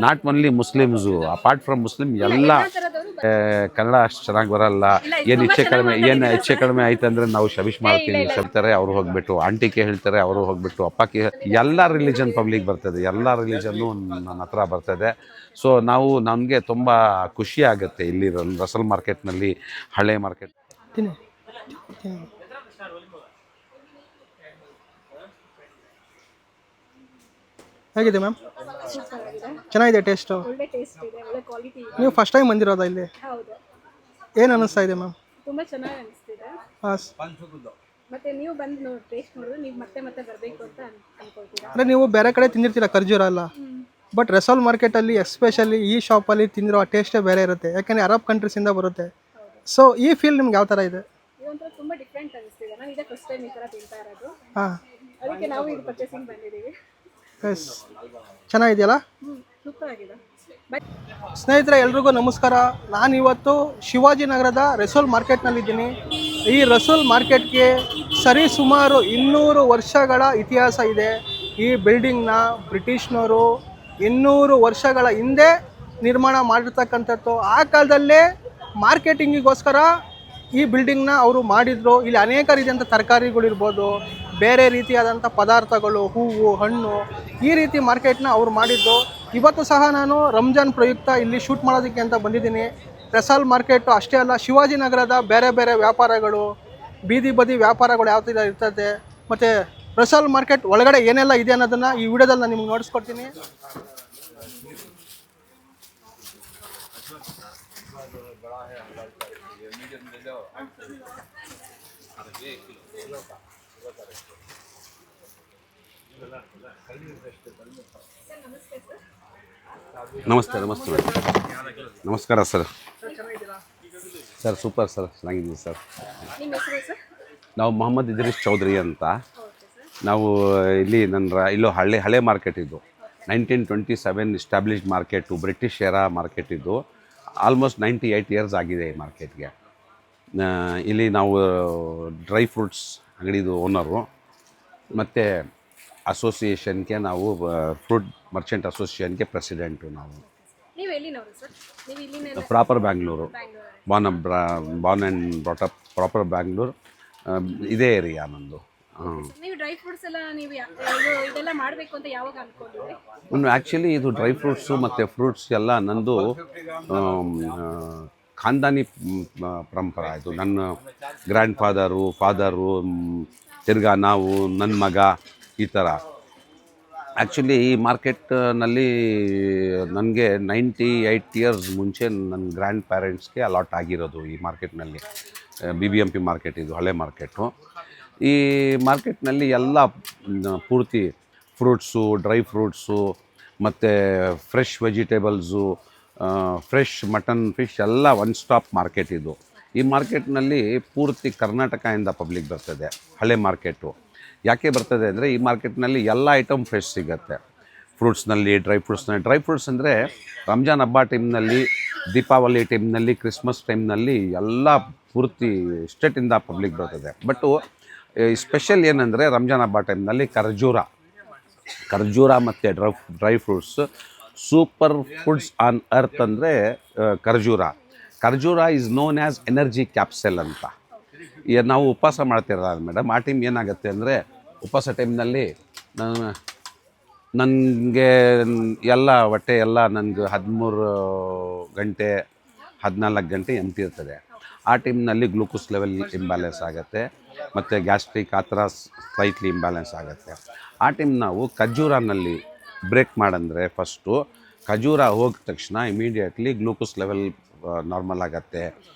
Not only Muslims, apart from Muslim ಎಲ್ಲ ಕನ್ನಡ ಅಷ್ಟು ಚೆನ್ನಾಗಿ ಬರಲ್ಲ, ಏನು ಹೆಚ್ಚೆ ಕಡಿಮೆ ಆಯ್ತು ಅಂದರೆ ನಾವು ಶಬಿಷ್ ಮಾಡ್ತೀವಿ ಹೇಳ್ತಾರೆ ಅವರು ಹೋಗ್ಬಿಟ್ಟು, ಆಂಟಿಕೆ ಹೇಳ್ತಾರೆ ಅವರು ಹೋಗ್ಬಿಟ್ಟು, ಅಪ್ಪಕ್ಕೆ ಎಲ್ಲ ರಿಲಿಜನ್ ಪಬ್ಲಿಕ್ ಬರ್ತದೆ, ಎಲ್ಲ ರಿಲಿಜನ್ನು ನನ್ನ ಹತ್ರ ಬರ್ತದೆ. ಸೊ ನಮಗೆ ತುಂಬ ಖುಷಿ ಆಗುತ್ತೆ ಇಲ್ಲಿ ರಸಲ್ ಮಾರ್ಕೆಟ್ನಲ್ಲಿ, ಹಳೆ ಮಾರ್ಕೆಟ್. ಹೇಗಿದೆ ಮ್ಯಾಮ್? ಚೆನ್ನಾಗಿದೆ ಟೇಸ್ಟು. ನೀವು ಫಸ್ಟ್ ಟೈಮ್ ಬಂದಿರೋದಾ ಇಲ್ಲಿ? ಏನು ಅನ್ನಿಸ್ತಾ ಇದೆ ಮ್ಯಾಮ್? ತುಂಬ ಚೆನ್ನಾಗಿ ಅನಿಸ್ತಿದೆ. ಮತ್ತೆ ನೀವು ಬಂದು ಟೇಸ್ಟ್ ಮಾಡಿದ್ರೆ ನೀವು ಮತ್ತೆ ಮತ್ತೆ ಬರಬೇಕು ಅಂತ ಅನ್ಕೊಳ್ತೀರಾ? ಅಂದರೆ ನೀವು ಬೇರೆ ಕಡೆ ತಿಂದಿರ್ತೀರ ಖರ್ಜೂರ ಎಲ್ಲ, ಬಟ್ ರೆಸಾಲ್ ಮಾರ್ಕೆಟಲ್ಲಿ ಎಸ್ಪೆಷಲಿ ಈ ಶಾಪಲ್ಲಿ ತಿಂದಿರೋ ಟೇಸ್ಟೇ ಬೇರೆ ಇರುತ್ತೆ, ಯಾಕೆಂದರೆ ಅರಬ್ ಕಂಟ್ರೀಸಿಂದ ಬರುತ್ತೆ. ಸೊ ಈ ಫೀಲ್ ನಿಮ್ಗೆ ಯಾವ ಥರ ಇದೆ? ಇದೊಂಥರ ತುಂಬ ಡಿಫ್ರೆಂಟ್ ಅನಿಸ್ತಿದೆ. ನಾನು ಇದೇ ಫಸ್ಟ್ ಟೈಮ್ ಈ ಥರ ತಿಂತಾ ಇರೋದು, ಹಾಂ, ಅದಕ್ಕೆ ನಾವು ಇದು ಪರ್ಚೇಸಿಂಗ್ ಬಂದಿದ್ದೀವಿ. ಎಸ್, ಚೆನ್ನಾಗಿದೆಯಲ್ಲ? ಸೂಪರ್ ಆಗಿದೆ. ಸ್ನೇಹಿತರೆ ಎಲ್ರಿಗೂ ನಮಸ್ಕಾರ. ನಾನಿವತ್ತು ಶಿವಾಜಿನಗರದ ರೆಸೋಲ್ ಮಾರ್ಕೆಟ್ನಲ್ಲಿದ್ದೀನಿ. ಈ ರೆಸೋಲ್ ಮಾರ್ಕೆಟ್ಗೆ ಸರಿಸುಮಾರು 200 ವರ್ಷಗಳ ಇತಿಹಾಸ ಇದೆ. ಈ ಬಿಲ್ಡಿಂಗ್ನ ಬ್ರಿಟಿಷ್ನವರು 200 ವರ್ಷಗಳ ಹಿಂದೆ ನಿರ್ಮಾಣ ಮಾಡಿರ್ತಕ್ಕಂಥದ್ದು. ಆ ಕಾಲದಲ್ಲೇ ಮಾರ್ಕೆಟಿಂಗಿಗೋಸ್ಕರ ಈ ಬಿಲ್ಡಿಂಗ್ನ ಅವರು ಮಾಡಿದರು. ಇಲ್ಲಿ ಅನೇಕ ರೀತಿಯಂಥ ತರಕಾರಿಗಳಿರ್ಬೋದು, ಬೇರೆ ರೀತಿಯಾದಂಥ ಪದಾರ್ಥಗಳು, ಹೂವು, ಹಣ್ಣು, ಈ ರೀತಿ ಮಾರ್ಕೆಟ್ನ ಅವ್ರು ಮಾಡಿದ್ದು. ಇವತ್ತು ಸಹ ನಾನು ರಂಜಾನ್ ಪ್ರಯುಕ್ತ ಇಲ್ಲಿ ಶೂಟ್ ಮಾಡೋದಕ್ಕೆ ಅಂತ ಬಂದಿದ್ದೀನಿ. ರೆಸಾಲ್ ಮಾರ್ಕೆಟು ಅಷ್ಟೇ ಅಲ್ಲ, ಶಿವಾಜಿನಗರದ ಬೇರೆ ಬೇರೆ ವ್ಯಾಪಾರಗಳು, ಬೀದಿ ಬದಿ ವ್ಯಾಪಾರಗಳು ಯಾವ ಥರ ಇರ್ತದೆ, ಮತ್ತು ರೆಸಾಲ್ ಮಾರ್ಕೆಟ್ ಒಳಗಡೆ ಏನೆಲ್ಲ ಇದೆ ಅನ್ನೋದನ್ನು ಈ ವಿಡಿಯೋದಲ್ಲಿ ನಾನು ನಿಮ್ಗೆ ನೋಡಿಸ್ಕೊಡ್ತೀನಿ. ನಮಸ್ತೆ ನಮಸ್ಕಾರ ಸರ್. ಸರ್ ಸೂಪರ್ ಸರ್, ಚೆನ್ನಾಗಿದ್ದೀವಿ ಸರ್. ನಿಮ್ಮ ಹೆಸರು ಸರ್? ನಾವು ಮೊಹಮ್ಮದ್ ಇದ್ರೀಸ್ ಚೌಧರಿ ಅಂತ. ನಾವು ಇಲ್ಲಿ ಇಲ್ಲೂ ಹಳೆ ಮಾರ್ಕೆಟ್ ಇದು 1927 ಇಸ್ಟಾಬ್ಲಿಷ್ಡ್ ಮಾರ್ಕೆಟು, ಬ್ರಿಟಿಷ್ ಎರಾ ಮಾರ್ಕೆಟ್ ಇದು. ಆಲ್ಮೋಸ್ಟ್ 98 ಇಯರ್ಸ್ ಆಗಿದೆ ಈ ಮಾರ್ಕೆಟ್ಗೆ. ಇಲ್ಲಿ ನಾವು ಡ್ರೈ ಫ್ರೂಟ್ಸ್ ಅಂಗಡಿದು ಓನರು, ಮತ್ತು ಅಸೋಸಿಯೇಷನ್ಗೆ ನಾವು ಫ್ರೂಟ್ ಮರ್ಚೆಂಟ್ ಅಸೋಸಿಯೇಷನ್ಗೆ ಪ್ರೆಸಿಡೆಂಟು. ನಾವು ನೀವು ಎಲ್ಲಿನವರು ಸರ್? ನೀವು ಇಲ್ಲಿನ? Proper Bangalore, born and brought up proper Bangalore, ಇದೇ ಏರಿಯಾ ನಂದು. ನೀವು ಡ್ರೈ ಫ್ರೂಟ್ಸ್ ಎಲ್ಲ ನೀವು ಇದೆಲ್ಲ ಮಾಡಬೇಕು ಅಂತ ಯಾವಾಗ ಅಂದ್ಕೊಂಡಿದ್ರಿ? ನಾನು ಆ್ಯಕ್ಚುಲಿ ಇದು ಡ್ರೈ ಫ್ರೂಟ್ಸು ಮತ್ತು ಫ್ರೂಟ್ಸ್ ಎಲ್ಲ ನಂದು ಖಾನ್ದಾನಿ ಪರಂಪರೆ. ಇದು ನನ್ನ ಗ್ರ್ಯಾಂಡ್ ಫಾದರು, ತಿರ್ಗಾ ನಾವು, ನನ್ನ ಮಗ, ಈ ಥರ. ಆ್ಯಕ್ಚುಲಿ ಈ ಮಾರ್ಕೆಟ್ನಲ್ಲಿ ನನಗೆ 98 ಇಯರ್ಸ್ ಮುಂಚೆ ನನ್ನ ಗ್ರ್ಯಾಂಡ್ ಪೇರೆಂಟ್ಸ್ಗೆ ಅಲಾಟ್ ಆಗಿರೋದು ಈ ಮಾರ್ಕೆಟ್ನಲ್ಲಿ. BBMP ಮಾರ್ಕೆಟ್ ಇದು, ಹಳೆ ಮಾರ್ಕೆಟು. ಈ ಮಾರ್ಕೆಟ್ನಲ್ಲಿ ಎಲ್ಲ ಪೂರ್ತಿ ಫ್ರೂಟ್ಸು, ಡ್ರೈ ಫ್ರೂಟ್ಸು, ಮತ್ತು fresh vegetables, fresh mutton, fish ಎಲ್ಲ ಒನ್ ಸ್ಟಾಪ್ ಮಾರ್ಕೆಟ್ ಇದು. ಈ ಮಾರ್ಕೆಟ್ನಲ್ಲಿ ಪೂರ್ತಿ ಕರ್ನಾಟಕದಿಂದ ಪಬ್ಲಿಕ್ ಬರ್ತದೆ. ಹಳೆ ಮಾರ್ಕೆಟು ಯಾಕೆ ಬರ್ತದೆ ಅಂದರೆ ಈ ಮಾರ್ಕೆಟ್ನಲ್ಲಿ ಎಲ್ಲ ಐಟಮ್ ಫ್ರೆಶ್ ಸಿಗುತ್ತೆ. ಫ್ರೂಟ್ಸ್ನಲ್ಲಿ, ಡ್ರೈ ಫ್ರೂಟ್ಸ್ ಅಂದರೆ ರಂಜಾನ್ ಹಬ್ಬ ಟೈಮ್ನಲ್ಲಿ, ದೀಪಾವಳಿ ಟೈಮ್ನಲ್ಲಿ, ಕ್ರಿಸ್ಮಸ್ ಟೈಮ್ನಲ್ಲಿ ಎಲ್ಲ ಪೂರ್ತಿ ಸ್ಟೇಟಿಂದ ಪಬ್ಲಿಕ್ ಬರ್ತದೆ. ಬಟ್ಟು ಸ್ಪೆಷಲ್ ಏನಂದರೆ ರಂಜಾನ್ ಹಬ್ಬ ಟೈಮ್ನಲ್ಲಿ ಖರ್ಜೂರ ಮತ್ತು dry fruits super foods on earth ಅಂದರೆ ಖರ್ಜೂರ ಈಸ್ ನೋನ್ ಆ್ಯಸ್ ಎನರ್ಜಿ ಕ್ಯಾಪ್ಸೆಲ್ ಅಂತ. ನಾವು ಉಪವಾಸ ಮಾಡ್ತಿರಲ್ಲ ಮೇಡಮ್, ಆ ಟೈಮ್ ಏನಾಗುತ್ತೆ ಅಂದರೆ ಉಪವಾಸ ಟೈಮ್ನಲ್ಲಿ ನನಗೆ ಎಲ್ಲ ಹೊಟ್ಟೆ ಎಲ್ಲ ನನಗೆ 13 ಗಂಟೆ 14 ಗಂಟೆ ಎಂಟಿ ಇರ್ತದೆ. ಆ ಟೈಮ್ನಲ್ಲಿ ಗ್ಲೂಕೋಸ್ ಲೆವೆಲ್ ಇಂಬ್ಯಾಲೆನ್ಸ್ ಆಗುತ್ತೆ, ಮತ್ತು ಗ್ಯಾಸ್ಟ್ರಿಕ್ ಆ ಥರ ಸ್ಲೈಟ್ಲಿ ಇಂಬ್ಯಾಲೆನ್ಸ್ ಆಗುತ್ತೆ. ಆ ಟೈಮ್ ನಾವು ಖರ್ಜೂರನಲ್ಲಿ ಬ್ರೇಕ್ ಮಾಡಂದರೆ ಫಸ್ಟು ಖರ್ಜೂರ ಹೋಗಿದ ತಕ್ಷಣ ಇಮಿಡಿಯೇಟ್ಲಿ ಗ್ಲೂಕೋಸ್ ಲೆವೆಲ್ ನಾರ್ಮಲ್ ಆಗುತ್ತೆ,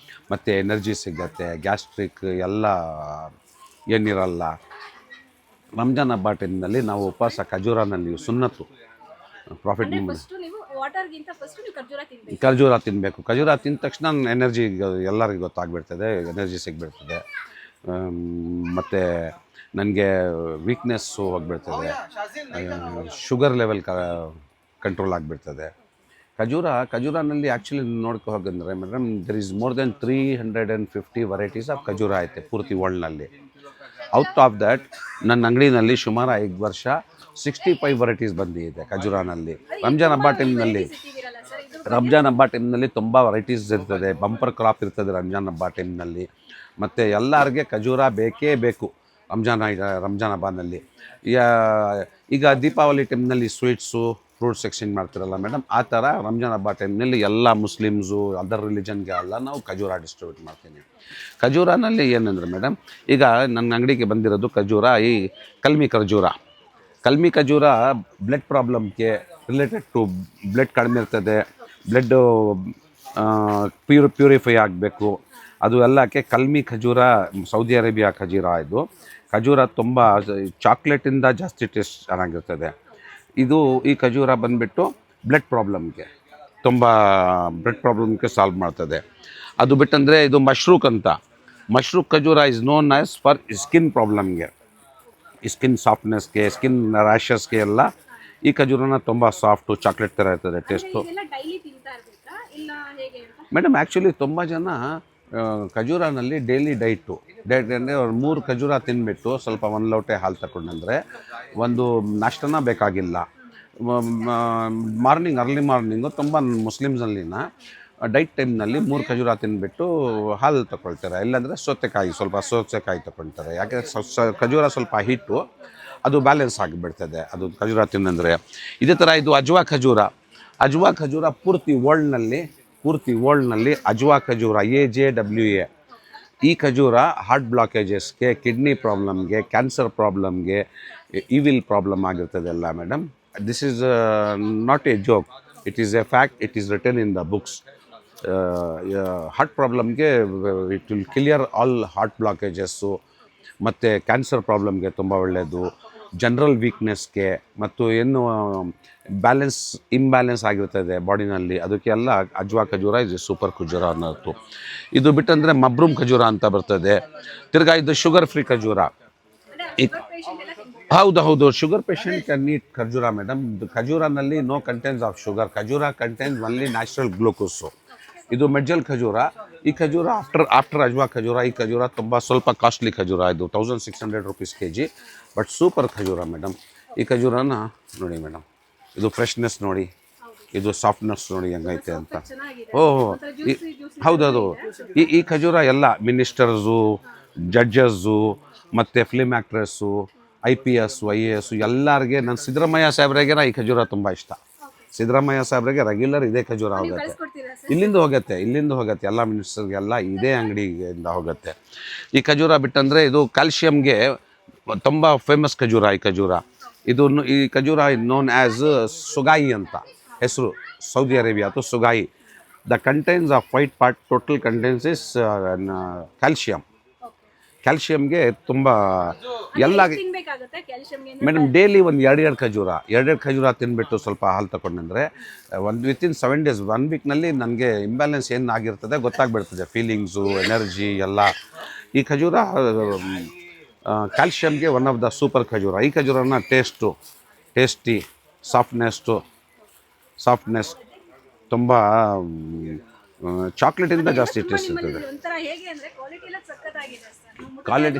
ಮತ್ತು ಎನರ್ಜಿ ಸಿಗುತ್ತೆ, ಗ್ಯಾಸ್ಟ್ರಿಕ್ ಎಲ್ಲ ಏನಿರಲ್ಲ. ರಂಜಾನ್ ಹಬ್ಬ ಟೈಮ್ನಲ್ಲಿ ನಾವು ಉಪವಾಸ ಖರ್ಜೂರನಲ್ಲಿ ಸುನ್ನತ್ತು ಪ್ರಾಫಿಟ್ ಖರ್ಜೂರ ತಿನ್ನಬೇಕು. ಖರ್ಜೂರ ತಿಂದ ತಕ್ಷಣ ಎನರ್ಜಿ ಎಲ್ಲರಿಗೂ ಗೊತ್ತಾಗ್ಬಿಡ್ತದೆ, ಎನರ್ಜಿ ಸಿಗ್ಬಿಡ್ತದೆ, ಮತ್ತು ನನಗೆ ವೀಕ್ನೆಸ್ಸು ಹೋಗ್ಬಿಡ್ತದೆ, ಶುಗರ್ ಲೆವೆಲ್ ಕಂಟ್ರೋಲ್ ಆಗಿಬಿಡ್ತದೆ. ಖಜೂರನಲ್ಲಿ ಆ್ಯಕ್ಚುಲಿ ನೋಡ್ಕೊ ಹೋಗಂದರೆ madam, there is more than 350 varieties of ಖಜೂರ ಐತೆ ಪೂರ್ತಿ ವರ್ಲ್ಡ್ನಲ್ಲಿ. ಔಟ್ ಆಫ್ ದ್ಯಾಟ್ ನನ್ನ ಅಂಗಡಿನಲ್ಲಿ ಸುಮಾರು 5 ವರ್ಷ 65 ವೆರೈಟೀಸ್ ಬಂದಿದೆ ಖಜೂರನಲ್ಲಿ. ರಂಜಾನ್ ಹಬ್ಬ ಟೈಮ್ನಲ್ಲಿ ಇಟ್ಟಿದ್ದೀರಲ್ಲ ಸರ್ ಇದು ರಂಜಾನ್ ಹಬ್ಬ ಟೈಮ್ನಲ್ಲಿ ತುಂಬ ವೆರೈಟೀಸ್ ಇರ್ತದೆ, ಬಂಪರ್ ಕ್ರಾಪ್ ಇರ್ತದೆ ರಂಜಾನ್ ಹಬ್ಬ ಟೈಮ್ನಲ್ಲಿ. ಮತ್ತು ಎಲ್ಲರಿಗೆ ಖಜೂರ ಬೇಕೇ ಬೇಕು ರಂಜಾನ್ ಹಬ್ಬನಲ್ಲಿ. ಈಗ ದೀಪಾವಳಿ ಟೈಮ್ನಲ್ಲಿ ಸ್ವೀಟ್ಸು ಫ್ರೂಟ್ಸ್ ಎಕ್ಸ್ಚೇಂಜ್ ಮಾಡ್ತಿರಲ್ಲ ಮೇಡಮ್, ಆ ಥರ ರಂಜಾನ್ ಹಬ್ಬ ಟೈಮ್ನಲ್ಲಿ ಎಲ್ಲ ಮುಸ್ಲಿಮ್ಸು ಅದರ್ ರಿಲಿಜನ್ಗೆ ಎಲ್ಲ ನಾವು ಖಜೂರ ಡಿಸ್ಟ್ರಿಬ್ಯೂಟ್ ಮಾಡ್ತೀನಿ. ಖಜೂರನಲ್ಲಿ ಏನಂದರೆ ಮೇಡಮ್, ಈಗ ನನ್ನ ಅಂಗಡಿಗೆ ಬಂದಿರೋದು ಖಜೂರ, ಈ ಕಲ್ಮಿ ಖಜೂರ ಬ್ಲಡ್ ಪ್ರಾಬ್ಲಮ್ಗೆ ರಿಲೇಟೆಡ್ ಟು ಬ್ಲಡ್ ಕಡಿಮೆ ಇರ್ತದೆ, ಬ್ಲಡ್ಡು ಪ್ಯೂರಿಫೈ ಆಗಬೇಕು, ಅದು ಎಲ್ಲಕ್ಕೆ ಕಲ್ಮಿ ಖಜೂರ, ಸೌದಿ ಅರೇಬಿಯಾ ಖಜೂರ. ಖಜೂರ ತುಂಬ ಚಾಕ್ಲೇಟಿಂದ ಜಾಸ್ತಿ ಟೇಸ್ಟ್ ಚೆನ್ನಾಗಿರ್ತದೆ. ಈ ಖಜೂರ ಬಂದುಬಿಟ್ಟು ಬ್ಲಡ್ ಪ್ರಾಬ್ಲಮ್ಗೆ ಸಾಲ್ವ್ ಮಾಡ್ತದೆ. ಅದು ಬಿಟ್ಟಂದರೆ ಇದು ಮಶ್ರೂಕ್ ಅಂತ, ಮಶ್ರೂಕ್ ಖಜೂರ is known as for skin ಪ್ರಾಬ್ಲಮ್ಗೆ, ಸ್ಕಿನ್ ಸಾಫ್ಟ್ನೆಸ್ಗೆ, ಸ್ಕಿನ್ ರ್ಯಾಷಸ್ಗೆ ಎಲ್ಲ ಈ ಖಜೂರನ ತುಂಬ ಸಾಫ್ಟು ಚಾಕ್ಲೇಟ್ ಥರ ಇರ್ತದೆ ಟೇಸ್ಟು. ಇದೆಲ್ಲ ಡೈಲಿ ತಿಂತಾ ಇರ್ಬೇಕಾ ಇಲ್ಲ ಹೇಗೆ ಅಂತ? ಮೇಡಮ್ ಆ್ಯಕ್ಚುಲಿ ತುಂಬ ಜನ ಖಜೂರನಲ್ಲಿ ಡೈಲಿ ಡೈಟ್ ಅಂದರೆ ಅವ್ರು 3 ಖಜೂರ ತಿಂದುಬಿಟ್ಟು ಸ್ವಲ್ಪ 1 ಲೋಟೆ ಹಾಲು ತಗೊಂಡಂದರೆ ಒಂದು ನಾಷ್ಟನ ಬೇಕಾಗಿಲ್ಲ. ಅರ್ಲಿ ಮಾರ್ನಿಂಗು ತುಂಬ ಮುಸ್ಲಿಮ್ಸಲ್ಲಿನ ಡೈಟ್ ಟೈಮ್ನಲ್ಲಿ 3 ಖಜೂರ ತಿಂದುಬಿಟ್ಟು ಹಾಲು ತಗೊಳ್ತಾರೆ, ಇಲ್ಲಾಂದರೆ ಸೌತೆಕಾಯಿ ತಗೊಳ್ತಾರೆ. ಯಾಕೆ ಖಜೂರ ಸ್ವಲ್ಪ ಹೀಟು, ಅದು ಬ್ಯಾಲೆನ್ಸ್ ಆಗಿಬಿಡ್ತದೆ ಅದು ಖಜೂರ ತಿನ್ನಂದರೆ. ಇದೇ ಥರ ಇದು ಅಜ್ವಾ ಖಜೂರ ಪೂರ್ತಿ ವರ್ಲ್ಡ್ನಲ್ಲಿ ಅಜ್ವಾ ಖಜೂರ AJWA. ಈ ಖಜೂರ ಹಾರ್ಟ್ ಬ್ಲಾಕೇಜಸ್ಗೆ, ಕಿಡ್ನಿ ಪ್ರಾಬ್ಲಮ್ಗೆ, ಕ್ಯಾನ್ಸರ್ ಪ್ರಾಬ್ಲಮ್ಗೆ, ಇವಿಲ್ ಪ್ರಾಬ್ಲಮ್ ಆಗಿರ್ತದೆಲ್ಲ madam. This is not a joke, it is a fact, it is written in the books. Heart ಪ್ರಾಬ್ಲಮ್ಗೆ it will clear all heart blockages, ಮತ್ತು ಕ್ಯಾನ್ಸರ್ ಪ್ರಾಬ್ಲಮ್ಗೆ ತುಂಬ ಒಳ್ಳೆಯದು, ಜನರಲ್ ವೀಕ್ನೆಸ್ಗೆ, ಮತ್ತು ಏನು ಇಂಬ್ಯಾಲೆನ್ಸ್ ಆಗಿರ್ತದೆ ಬಾಡಿನಲ್ಲಿ, ಅದಕ್ಕೆಲ್ಲ ಅಜ್ವಾ ಖಜೂರ ಇದು ಸೂಪರ್ ಖಜೂರ ಅನ್ನೋದು. ಇದು ಬಿಟ್ಟಂದರೆ ಮಬ್ರೂಮ್ ಖಜೂರ ಅಂತ ಬರ್ತದೆ. ತಿರ್ಗಾ ಇದು ಶುಗರ್ ಫ್ರೀ ಖಜೂರ. ಹೌದು, ಶುಗರ್ ಪೇಷಂಟ್ ಕ್ಯಾನ್ ನೀಟ್ ಖಜೂರ ಮೇಡಮ್. ಖಜೂರನಲ್ಲಿ ನೋ ಕಂಟೆಂಟ್ಸ್ ಆಫ್ ಶುಗರ್, ಖಜೂರ ಕಂಟೆಂಟ್ಸ್ ಒನ್ಲಿ ನ್ಯಾಚುರಲ್ ಗ್ಲೂಕೋಸು. ಇದು ಮೆಡ್ಜಲ್ ಖಜೂರ. ಈ ಖಜೂರ ಆಫ್ಟರ್ ಅಜ್ವಾ ಖಜೂರ, ಈ ಖಜೂರ ತುಂಬ ಸ್ವಲ್ಪ ಕಾಸ್ಟ್ಲಿ ಖಜೂರ. ಇದು 1600 rupees kg, ಬಟ್ ಸೂಪರ್ ಖಜೂರ ಮೇಡಮ್. ಈ ಖಜೂರನ ನೋಡಿ ಮೇಡಮ್, ಇದು ಫ್ರೆಶ್ನೆಸ್ ನೋಡಿ, ಇದು ಸಾಫ್ಟ್ನೆಸ್ ನೋಡಿ ಹೆಂಗೈತೆ ಅಂತ. ಹೌದದು. ಈ ಖಜೂರ ಎಲ್ಲ ಮಿನಿಸ್ಟರ್ಸು, ಜಡ್ಜಸ್ಸು, ಮತ್ತು ಫಿಲ್ಮ್ ಆ್ಯಕ್ಟ್ರೆಸ್ಸು, IPS IAS ಎಲ್ಲರಿಗೆ, ನನ್ನ ಸಿದ್ದರಾಮಯ್ಯ ಸಾಹೇಬ್ರಿಗೆ ಈ ಖಜೂರ ತುಂಬ ಇಷ್ಟ. ಸಿದ್ದರಾಮಯ್ಯ ಸಾಹೇಬ್ರಿಗೆ ರೆಗ್ಯುಲರ್ ಇದೇ ಖಜೂರ ಇಲ್ಲಿಂದ ಹೋಗುತ್ತೆ ಎಲ್ಲ ಮಿನಿಸ್ಟರ್ಗೆಲ್ಲ ಇದೇ ಅಂಗಡಿಯಿಂದ ಹೋಗುತ್ತೆ. ಈ ಖಜೂರ ಬಿಟ್ಟಂದರೆ ಇದು ಕ್ಯಾಲ್ಶಿಯಮ್ಗೆ ತುಂಬ ಫೇಮಸ್ ಖಜೂರ. ಈ ಖಜೂರ ನೋನ್ ಆ್ಯಸ್ ಸುಗಾಯಿ ಅಂತ ಹೆಸರು, ಸೌದಿ ಅರೇಬಿಯಾ ಅಥವಾ ಸುಗಾಯಿ. The contents of white part total contents is ಕ್ಯಾಲ್ಶಿಯಮ್ಗೆ ತುಂಬ ಎಲ್ಲ ಮೇಡಮ್. ಡೈಲಿ ಒಂದು 2 ಖಜೂರ ತಿಂದುಬಿಟ್ಟು ಸ್ವಲ್ಪ ಹಾಲು ತಗೊಂಡ್ರೆ ವಿತಿನ್ 7 days 1 weekನಲ್ಲಿ ನನಗೆ ಇಂಬ್ಯಾಲೆನ್ಸ್ ಏನು ಆಗಿರ್ತದೆ ಗೊತ್ತಾಗ್ಬಿಡ್ತದೆ, ಫೀಲಿಂಗ್ಸು, ಎನರ್ಜಿ ಎಲ್ಲ. ಈ ಖಜೂರ ಕ್ಯಾಲ್ಶಿಯಮ್ಗೆ ಒನ್ ಆಫ್ ದ ಸೂಪರ್ ಖಜೂರ. ಈ ಖಜೂರನ ಟೇಸ್ಟಿ, ಸಾಫ್ಟ್ನೆಸ್ ತುಂಬ ಚಾಕ್ಲೇಟಿಂದ ಜಾಸ್ತಿ ಟೇಸ್ಟ್ ಇರ್ತದೆ. ಕ್ವಾಲಿಟಿ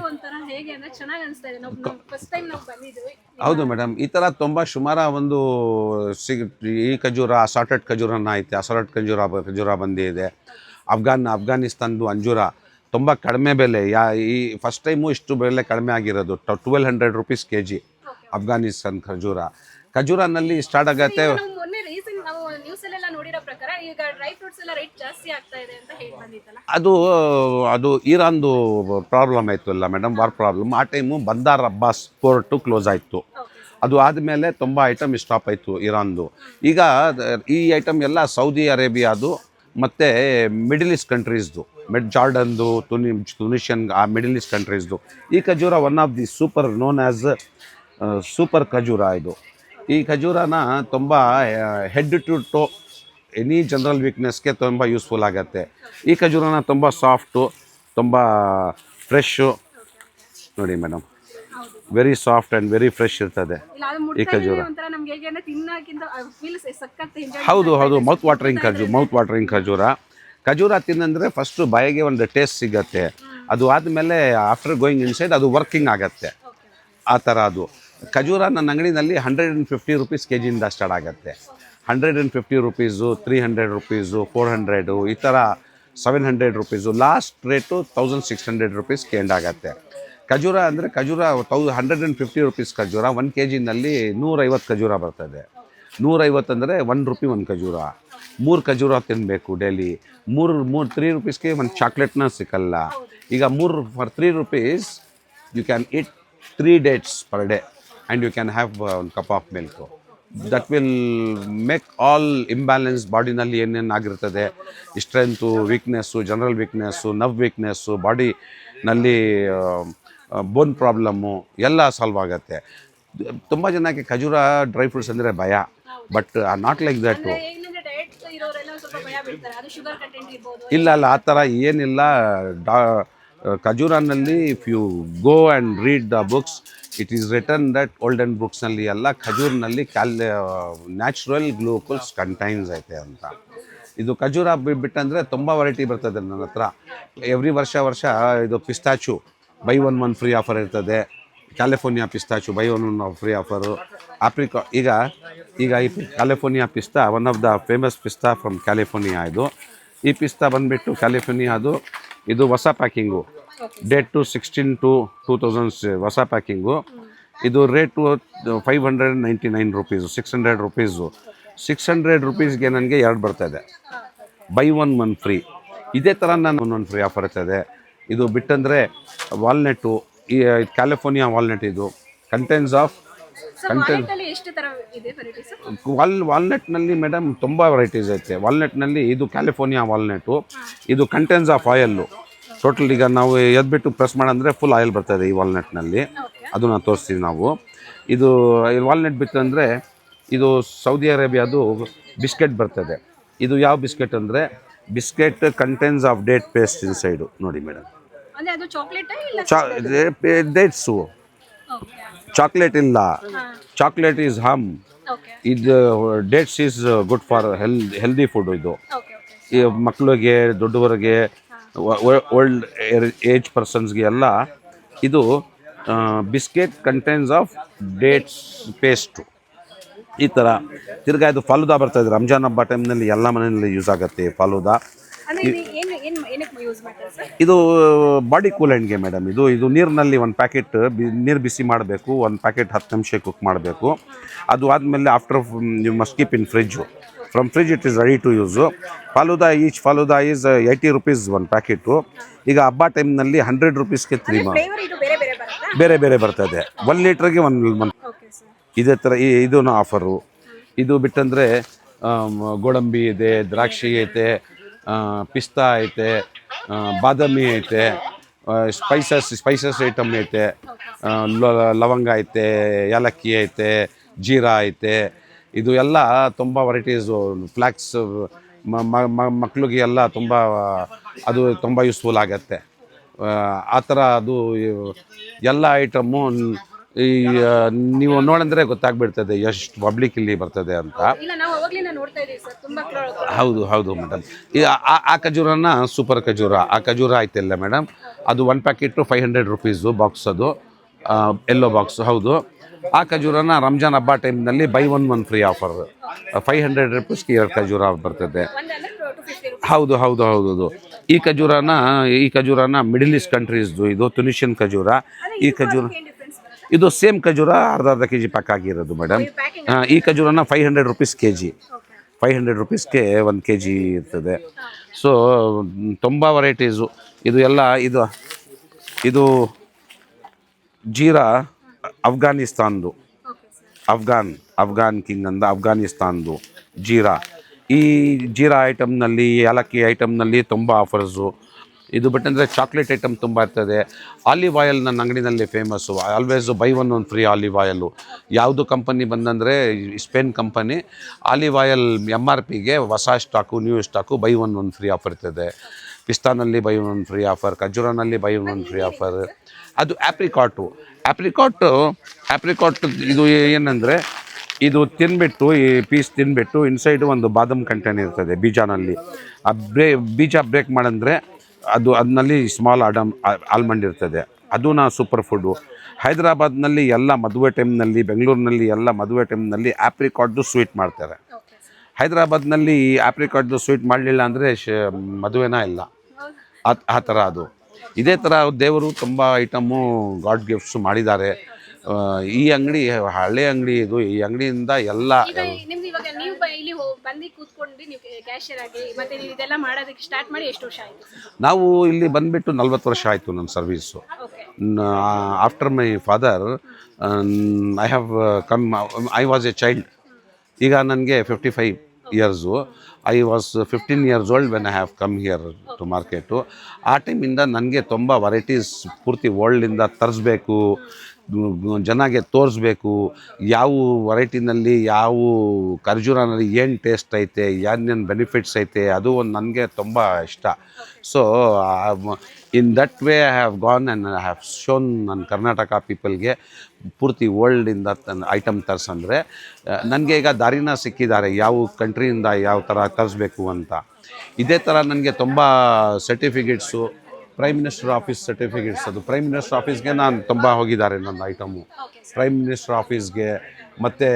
ಹೌದು ಮೇಡಮ್. ಈ ಥರ ತುಂಬ ಸುಮಾರು ಒಂದು ಈ ಖಜೂರ ಅಸಾರ್ಟೆಡ್ ಖಜೂರನ ಐತೆ. ಅಸಾರ್ಟೆಡ್ ಖಜೂರ ಬಂದಿದೆ. ಅಫ್ಘಾನಿಸ್ತಾನದ್ದು ಅಂಜೂರ ತುಂಬ ಕಡಿಮೆ ಬೆಲೆ. ಈ ಫಸ್ಟ್ ಟೈಮು ಇಷ್ಟು ಬೆಲೆ ಕಡಿಮೆ ಆಗಿರೋದು, 1200 rupees kg ಅಫ್ಘಾನಿಸ್ತಾನ್ ಖಜೂರನಲ್ಲಿ ಸ್ಟಾರ್ಟ್ ಆಗತ್ತೆ. ಅದು ಇರಾನ್ದು ಪ್ರಾಬ್ಲಮ್ ಆಯಿತು ಅಲ್ಲ ಮೇಡಮ್, ವಾರ್ ಪ್ರಾಬ್ಲಮ್. ಆ ಟೈಮು ಬಂದಾರ್ ಅಬ್ಬಾಸ್ ಪೋರ್ಟು ಕ್ಲೋಸ್ ಆಯಿತು. ಅದು ಆದಮೇಲೆ ತುಂಬ ಐಟಮ್ ಸ್ಟಾಪ್ ಆಯಿತು ಇರಾನ್ದು. ಈಗ ಈ ಐಟಮ್ ಎಲ್ಲ ಸೌದಿ ಅರೇಬಿಯಾದು ಮತ್ತು ಮಿಡಲ್ ಈಸ್ಟ್ ಕಂಟ್ರೀಸ್ದು, ಜಾರ್ಡನ್ದು, ತುನಿಷಿಯನ್, ಆ ಮಿಡಲ್ ಈಸ್ಟ್ ಕಂಟ್ರೀಸ್ದು. ಈ ಖಜೂರ one of the known as super ಖಜೂರ. ಈ ಖಜೂರನ ತುಂಬ head to toe any general ವೀಕ್ನೆಸ್ಗೆ ತುಂಬ ಯೂಸ್ಫುಲ್ ಆಗುತ್ತೆ. ಈ ಖಜೂರನ ತುಂಬ ಸಾಫ್ಟು, ತುಂಬ ಫ್ರೆಶ್ಶು ನೋಡಿ madam, very soft and very fresh ಇರ್ತದೆ ಈ ಖಜೂರ. ಹೌದು, ಮೌತ್ ವಾಟರಿಂಗ್ ಖಜೂರ ತಿನ್ನಂದರೆ ಫಸ್ಟು ಬಾಯಿಗೆ ಒಂದು ಟೇಸ್ಟ್ ಸಿಗತ್ತೆ. ಅದು ಆದಮೇಲೆ ಆಫ್ಟರ್ ಗೋಯಿಂಗ್ ಇನ್ಸೈಡ್ ಅದು ವರ್ಕಿಂಗ್ ಆಗತ್ತೆ. ಆ ಥರ ಅದು ಖಜೂರ ನನ್ನ ಅಂಗಡಿನಲ್ಲಿ 150 ರುಪೀಸ್ ಕೆ ಜಿಯಿಂದ ಸ್ಟಾರ್ಟ್ ಆಗುತ್ತೆ. 150 ರುಪೀಸು, 300 ರುಪೀಸು, 400 ಈ ಥರ 700 ರುಪೀಸು, ಲಾಸ್ಟ್ ರೇಟು 1600 ರುಪೀಸ್ಗೆ ಎಂಡ್ ಆಗುತ್ತೆ. ಖಜೂರ ಅಂದರೆ ಖಜೂರ 150 ರುಪೀಸ್ ಖಜೂರ 1 ಕೆ ಜಿನಲ್ಲಿ 150 ಖಜೂರ ಬರ್ತದೆ. 150 ಅಂದರೆ 1 ರೂಪಿ 1 ಖಜೂರ. 3 ಖಜೂರ ತಿನ್ನಬೇಕು ಡೈಲಿ. 3 ರುಪೀಸ್ಗೆ ಒಂದು ಚಾಕ್ಲೇಟ್ನ ಸಿಕ್ಕಲ್ಲ. ಈಗ 3 rupees you can eat 3 dates per day and you can have one cup of milk. That will make all imbalance ಬಾಡಿನಲ್ಲಿ ಏನೇನು ಆಗಿರ್ತದೆ, strength, weakness, general weakness, nerve weakness, ಬಾಡಿನಲ್ಲಿ ಬೋನ್ ಪ್ರಾಬ್ಲಮ್ಮು ಎಲ್ಲ ಸಾಲ್ವ್ ಆಗುತ್ತೆ. ತುಂಬ ಜನಕ್ಕೆ ಖಜೂರ ಡ್ರೈ ಫ್ರೂಟ್ಸ್ ಅಂದರೆ ಭಯ, ಬಟ್ ನಾಟ್ ಲೈಕ್ ದಟ್ಟು. ಇಲ್ಲ ಆ ಥರ ಏನಿಲ್ಲ. ಖಜೂರನಲ್ಲಿ if you go and read the books, it is written that olden ಬುಕ್ಸ್ನಲ್ಲಿ ಎಲ್ಲ ಖಜೂರ್ನಲ್ಲಿ ನ್ಯಾಚುರಲ್ ಗ್ಲೂಕೋಸ್ ಕಂಟೈನ್ಸ್ ಐತೆ ಅಂತ. ಇದು ಖಜೂರ ಬಿಟ್ಟಂದರೆ ತುಂಬ ವೆರೈಟಿ ಬರ್ತದೆ ನನ್ನ ಹತ್ರ. ಎವ್ರಿ ವರ್ಷ ಇದು ಪಿಸ್ತಾಚು ಬೈ 1 1 ಫ್ರೀ ಆಫರ್ ಇರ್ತದೆ. California pistachio buy 1 1 free offer. ಈಗ ಈ ಕ್ಯಾಲಿಫೋರ್ನಿಯಾ ಪಿಸ್ತಾ ಒನ್ ಆಫ್ ದ ಫೇಮಸ್ ಪಿಸ್ತಾ ಫ್ರಮ್ ಕ್ಯಾಲಿಫೋರ್ನಿಯಾ. ಈ ಪಿಸ್ತಾ ಬಂದುಬಿಟ್ಟು ಕ್ಯಾಲಿಫೋರ್ನಿಯಾದು. ಇದು ಹೊಸ ಪ್ಯಾಕಿಂಗು, ಡೇಟ್ ಟು 16/2/2000 ಹೊಸ ಪ್ಯಾಕಿಂಗು. ಇದು ರೇಟು 599 ರುಪೀಸು, 600 ರುಪೀಸು. 600 ರುಪೀಸ್ಗೆ ನನಗೆ 2 ಬರ್ತದೆ, ಬೈ 1 1 ಫ್ರೀ. ಇದೇ ಥರ ನಾನು 1 ಫ್ರೀ ಆಫರ್ ಇರ್ತದೆ. ಇದು ಬಿಟ್ಟಂದರೆ ವಾಲ್ನೆಟ್ಟು, ಈ ಕ್ಯಾಲಿಫೋರ್ನಿಯಾ ವಾಲ್ನೆಟ್, ಇದು ಕಂಟೆಂಟ್ಸ್ ಆಫ್ ವಾಲ್ನೆಟ್ನಲ್ಲಿ ಮೇಡಮ್ ತುಂಬ ವೆರೈಟೀಸ್ ಐತೆ. ವಾಲ್ನೆಟ್ನಲ್ಲಿ ಇದು ಕ್ಯಾಲಿಫೋರ್ನಿಯಾ ವಾಲ್ನೆಟ್ಟು, ಇದು ಕಂಟೆಂಟ್ಸ್ ಆಫ್ ಆಯಲ್ಲು. ಟೋಟಲ್ ಈಗ ನಾವು ಎದ್ಬಿಟ್ಟು ಪ್ರೆಸ್ ಮಾಡಂದರೆ ಫುಲ್ ಆಯಿಲ್ ಬರ್ತದೆ ಈ ವಾಲ್ನೆಟ್ನಲ್ಲಿ. ಅದನ್ನು ತೋರಿಸ್ತೀವಿ ನಾವು. ಇದು ವಾಲ್ನೆಟ್ ಬಿಟ್ಟಂದರೆ ಇದು ಸೌದಿ ಅರೇಬಿಯಾದು ಬಿಸ್ಕೆಟ್ ಬರ್ತದೆ. ಇದು ಯಾವ ಬಿಸ್ಕೆಟ್ ಅಂದರೆ biscuit contents of date paste inside. ನೋಡಿ ಮೇಡಮ್, ಡೇಟ್ಸು, ಚಾಕ್ಲೇಟ್ ಇಲ್ಲ. ಚಾಕ್ಲೇಟ್ ಈಸ್ ಹಮ್. ಇದು dates is good for healthy food. ಇದು ಈ ಮಕ್ಕಳಿಗೆ, ದೊಡ್ಡವರಿಗೆ, ಓಲ್ಡ್ ಏಜ್ ಪರ್ಸನ್ಸ್ಗೆ ಎಲ್ಲ ಇದು biscuit contents of dates paste. ಈ ಥರ ತಿರ್ಗಾ ಇದು ಫಾಲೂದಾ ಬರ್ತದೆ. ರಂಜಾನ್ ಹಬ್ಬ ಟೈಮ್ನಲ್ಲಿ ಎಲ್ಲ ಮನೆಯಲ್ಲಿ ಯೂಸ್ ಆಗುತ್ತೆ ಫಾಲೂದಾ. ಇದು ಬಾಡಿ ಕೂಲೆಂಟ್ಗೆ ಮೇಡಮ್. ಇದು ನೀರಿನಲ್ಲಿ 1 ಪ್ಯಾಕೆಟ್ ನೀರು ಬಿಸಿ ಮಾಡಬೇಕು. 1 ಪ್ಯಾಕೆಟ್ 10 ನಿಮಿಷ ಕುಕ್ ಮಾಡಬೇಕು. ಅದು ಆದಮೇಲೆ after you must keep in fridge. From fridge it is ready to use. Each falooda is 80 rupees 1 packet. ಈಗ ಹಬ್ಬ ಟೈಮ್ನಲ್ಲಿ 100 ರುಪೀಸ್ಗೆ 3 ಬೇರೆ ಬರ್ತದೆ. 1 ಲೀಟ್ರಿಗೆ 1 ಇದೇ ಥರ ಇದೂ ಆಫರು. ಇದು ಬಿಟ್ಟಂದರೆ ಗೋಡಂಬಿ ಇದೆ, ದ್ರಾಕ್ಷಿ ಐತೆ, ಪಿಸ್ತಾ ಐತೆ, ಬಾದಾಮಿ ಐತೆ, ಸ್ಪೈಸಸ್ ಐಟಮ್ ಐತೆ, ಲವಂಗ ಐತೆ, ಏಲಕ್ಕಿ ಐತೆ, ಜೀರಾ ಐತೆ. ಇದು ಎಲ್ಲ ತುಂಬ ವೆರೈಟೀಸು. ಫ್ಲ್ಯಾಕ್ಸ್ ಮಕ್ಳಿಗೆ ಎಲ್ಲ ಅದು ತುಂಬ ಯೂಸ್ಫುಲ್ ಆಗುತ್ತೆ. ಆ ಥರ ಅದು ಎಲ್ಲ ಐಟಮ್ಮು ಈ ನೀವು ನೋಡಿದ್ರೆ ಗೊತ್ತಾಗ್ಬಿಡ್ತದೆ ಎಷ್ಟು ಪಬ್ಲಿಕ್ ಇಲ್ಲಿ ಬರ್ತದೆ ಅಂತ. ಹೌದು ಮೇಡಮ್. ಆ ಖಜೂರನ ಸೂಪರ್ ಖಜೂರ, ಆ ಖಜೂರ ಆಯ್ತಿಲ್ಲ ಮೇಡಮ್. ಅದು 1 ಪ್ಯಾಕೆಟು 500 ರುಪೀಸು ಬಾಕ್ಸ್. ಅದು ಎಲ್ಲೋ ಬಾಕ್ಸ್. ಹೌದು, ಆ ಖಜೂರನ ರಂಜಾನ್ ಹಬ್ಬ ಟೈಮ್ನಲ್ಲಿ ಬೈ 1 1 ಫ್ರೀ ಆಫರ್. 500 ರುಪೀಸ್ಗೆ 2 ಖಜೂರ ಬರ್ತದೆ. ಹೌದು. ಈ ಖಜೂರನ ಮಿಡಲ್ ಈಸ್ಟ್ ಕಂಟ್ರೀಸ್ದು. ಇದು ತುನಿಷಿಯನ್ ಖಜೂರ. ಈ ಖಜೂರ ಇದು ಸೇಮ್ ಖಜೂರ ಅರ್ಧ kg ಪ್ಯಾಕ್ ಆಗಿರೋದು ಮೇಡಮ್. ಈ ಖಜೂರನ 500 ರುಪೀಸ್ kg. 500 ರುಪೀಸ್ಗೆ 1 kg ಇರ್ತದೆ. ಸೊ ತುಂಬ ವೆರೈಟೀಸು. ಇದು ಎಲ್ಲ ಇದು ಜೀರಾ ಅಫ್ಘಾನಿಸ್ತಾನ್ದು. ಅಫ್ಘಾನ್ ಕಿಂಗ್ ಅಂದ ಅಫ್ಘಾನಿಸ್ತಾನ್ದು ಜೀರಾ. ಈ ಜೀರಾ ಐಟಮ್ನಲ್ಲಿ, ಏಲಕ್ಕಿ ಐಟಮ್ನಲ್ಲಿ ತುಂಬ ಆಫರ್ಸು. ಇದು ಬಿಟ್ಟಂದರೆ ಚಾಕ್ಲೇಟ್ ಐಟಮ್ ತುಂಬ ಇರ್ತದೆ. ಆಲಿವ್ ಆಯಿಲ್ ನನ್ನ ಅಂಗಡಿನಲ್ಲಿ famous. Always buy 1 1 free olive oil. ಯಾವುದು ಕಂಪನಿ ಬಂದಂದರೆ ಸ್ಪೇನ್ ಕಂಪನಿ. ಆಲಿವ್ ಆಯಿಲ್ MRPಗೆ ಹೊಸ stock, new stock buy 1 1 free offer ಇರ್ತದೆ. ಪಿಸ್ತಾನಲ್ಲಿ ಬೈ 1 1 ಫ್ರೀ ಆಫರ್, ಖಜೂರನಲ್ಲಿ ಬೈ 1 1 ಫ್ರೀ ಆಫರ್. ಅದು ಆಪ್ರಿಕಾಟು ಇದು ಏನಂದರೆ ಇದು ತಿನ್ಬಿಟ್ಟು, ಈ ಪೀಸ್ ತಿನ್ಬಿಟ್ಟು ಇನ್ಸೈಡು ಒಂದು ಬಾದಾಮ್ ಕಂಟೆಂಟ್ ಇರ್ತದೆ ಬೀಜನಲ್ಲಿ. ಆ ಬೀಜ ಬ್ರೇಕ್ ಮಾಡಂದರೆ ಅದರಲ್ಲಿ ಸ್ಮಾಲ್ ಆಲ್ಮಂಡ್ ಇರ್ತದೆ. ಅದೂ ಸೂಪರ್ ಫುಡ್ಡು. ಹೈದರಾಬಾದ್ನಲ್ಲಿ ಎಲ್ಲ ಮದುವೆ ಟೈಮ್ನಲ್ಲಿ, ಬೆಂಗಳೂರಿನಲ್ಲಿ ಎಲ್ಲ ಮದುವೆ ಟೈಮ್ನಲ್ಲಿ ಆಪ್ರಿಕಾಟ್ದು ಸ್ವೀಟ್ ಮಾಡ್ತಾರೆ. Okay sir. ಹೈದರಾಬಾದ್ನಲ್ಲಿ ಆಪ್ರಿಕಾಟ್ದು ಸ್ವೀಟ್ ಮಾಡಲಿಲ್ಲ ಅಂದರೆ ಮದುವೆನೇ ಇಲ್ಲ. ಆ ಥರ ಅದು. ಇದೇ ಥರ ದೇವರು ತುಂಬ ಐಟಮು ಗಾಡ್ ಗಿಫ್ಟ್ಸು ಮಾಡಿದ್ದಾರೆ. ಈ ಅಂಗಡಿ ಹಳೆ ಅಂಗಡಿ ಇದು. ಈ ಅಂಗಡಿಯಿಂದ ಎಲ್ಲ ಈಗ ನಿಮ್ದು ಇವಾಗ ನೀವು ಇಲ್ಲಿ ಬಂದು ಕೂತ್ಕೊಂಡು ನೀವು ಕ್ಯಾಶಿಯರ್ ಆಗಿ ಮತ್ತೆ ನೀವು ಇದೆಲ್ಲ ಮಾಡೋದಕ್ಕೆ ಸ್ಟಾರ್ಟ್ ಮಾಡಿ ಎಷ್ಟು ವರ್ಷ ಆಯಿತು? ನಾವು ಇಲ್ಲಿ ಬಂದುಬಿಟ್ಟು 40 ವರ್ಷ ಆಯಿತು ನನ್ನ service. Okay. After my father I have come, I was a child. ಈಗ ನನಗೆ 55 years. I was 15 years old when I have come here to market. ಆ ಟೈಮಿಂದ ನನಗೆ ತುಂಬ ವೆರೈಟೀಸ್ ಪೂರ್ತಿ ವರ್ಲ್ಡಿಂದ ತರಿಸ್ಬೇಕು, ಜನಗೆ ತೋರಿಸ್ಬೇಕು. ಯಾವ ವೆರೈಟಿನಲ್ಲಿ ಯಾವ ಖರ್ಜೂರನಲ್ಲಿ ಏನು ಟೇಸ್ಟ್ ಐತೆ, ಏನೇನು ಬೆನಿಫಿಟ್ಸ್ ಐತೆ, ಅದು ಒಂದು ನನಗೆ ತುಂಬ ಇಷ್ಟ. So in that way I have gone and I have shown ನನ್ನ ಕರ್ನಾಟಕ ಪೀಪಲ್ಗೆ ಪೂರ್ತಿ ವರ್ಲ್ಡಿಂದ ಐಟಮ್ ತರಿಸಂದರೆ ನನಗೆ ಈಗ ದಾರಿನ ಸಿಕ್ಕಿದ್ದಾರೆ ಯಾವ ಕಂಟ್ರಿಯಿಂದ ಯಾವ ಥರ ತರಿಸ್ಬೇಕು ಅಂತ. ಇದೇ ಥರ ನನಗೆ ತುಂಬ certificates, prime minister office certificates, ಅದು ಪ್ರೈಮ್ ಮಿನಿಸ್ಟರ್ ಆಫೀಸ್ಗೆ ನಾನು ತುಂಬ ಹೋಗಿದ್ದಾರೆ ನನ್ನ ಐಟಮು. ಪ್ರೈಮ್ ಮಿನಿಸ್ಟರ್ ಆಫೀಸ್ಗೆ ಮತ್ತು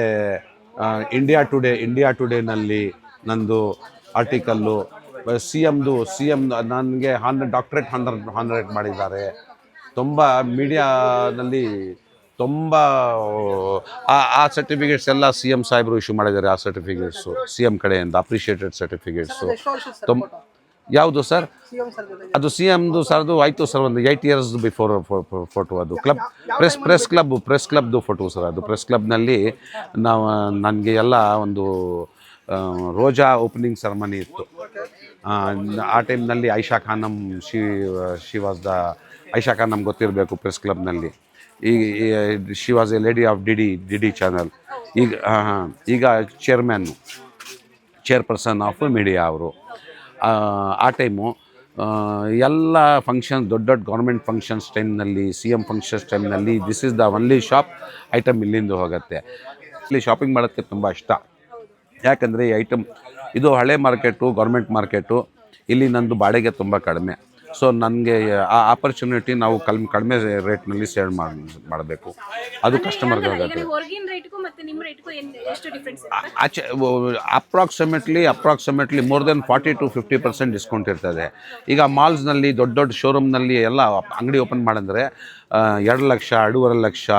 ಇಂಡಿಯಾ ಟುಡೇನಲ್ಲಿ ನಂದು ಆರ್ಟಿಕಲ್ಲು, ಸಿ ಎಮ್ ನನಗೆ ಡಾಕ್ಟ್ರೇಟ್ ಹಾನರೇಟ್ ಮಾಡಿದ್ದಾರೆ. ತುಂಬ ಮೀಡಿಯಾನಲ್ಲಿ ತುಂಬ ಆ ಸರ್ಟಿಫಿಕೇಟ್ಸ್ ಎಲ್ಲ ಸಿ ಎಮ್ ಸಾಹೇಬರು ಇಶ್ಯೂ ಮಾಡಿದ್ದಾರೆ. ಆ ಸರ್ಟಿಫಿಕೇಟ್ಸು ಸಿ ಎಮ್ ಕಡೆಯಿಂದ ಅಪ್ರಿಷಿಯೇಟೆಡ್ ಸರ್ಟಿಫಿಕೇಟ್ಸು. ಯಾವುದು ಸರ್? ಅದು ಸಿ ಎಮ್ದು ಸರ್ದು ಆಯಿತು ಸರ್, ಒಂದು 8 years ಬಿಫೋರ್ ಫೋಟೋ. ಅದು ಕ್ಲಬ್ ಪ್ರೆಸ್ ಕ್ಲಬ್ದು ಫೋಟೋ ಸರ್. ಅದು ಪ್ರೆಸ್ ಕ್ಲಬ್ನಲ್ಲಿ ನಾವು ನನಗೆ ಎಲ್ಲ ಒಂದು ರೋಜಾ ಓಪನಿಂಗ್ ಸೆರೆಮನಿ ಇತ್ತು. ಆ ಟೈಮ್ನಲ್ಲಿ Aisha Khanam she was the Aisha Khanam ಗೊತ್ತಿರಬೇಕು ಪ್ರೆಸ್ ಕ್ಲಬ್ನಲ್ಲಿ. She was a lady of the channel. ಈಗ ಚೇರ್ಪರ್ಸನ್ ಆಫ್ ಮೀಡಿಯಾ ಅವರು. ಆ ಟೈಮು ಎಲ್ಲ ಫಂಕ್ಷನ್ಸ್, ದೊಡ್ಡ ಗೌರ್ಮೆಂಟ್ ಫಂಕ್ಷನ್ಸ್ ಟೈಮ್ನಲ್ಲಿ, ಸಿ ಎಮ್ ಫಂಕ್ಷನ್ಸ್ ಟೈಮ್ನಲ್ಲಿ this is the only shop item ಇಲ್ಲಿಂದ ಹೋಗುತ್ತೆ. ಇಲ್ಲಿ ಶಾಪಿಂಗ್ ಮಾಡೋಕ್ಕೆ ತುಂಬ ಇಷ್ಟ. ಯಾಕಂದರೆ ಈ ಐಟಮ್ ಇದು ಹಳೆ ಮಾರ್ಕೆಟು, ಗೌರ್ಮೆಂಟ್ ಮಾರ್ಕೆಟು. ಇಲ್ಲಿ ನಂದು ಬಾಡಿಗೆ ತುಂಬ ಕಡಿಮೆ. ಸೊ ನನಗೆ ಆ ಆಪರ್ಚುನಿಟಿ ನಾವು ಕಡಿಮೆ ರೇಟ್ನಲ್ಲಿ ಸೇಲ್ ಮಾಡಬೇಕು. ಅದು ಕಸ್ಟಮರ್ಗೆ ಹೋಗುತ್ತೆ. ಆಚೆ approximately more than 40 to 50% discount ಇರ್ತದೆ. ಈಗ ಮಾಲ್ಸ್ನಲ್ಲಿ ದೊಡ್ಡ ಶೋರೂಮ್ನಲ್ಲಿ ಎಲ್ಲ ಅಂಗಡಿ ಓಪನ್ ಮಾಡಿದ್ರೆ 2 ಲಕ್ಷ, 2.5 ಲಕ್ಷ,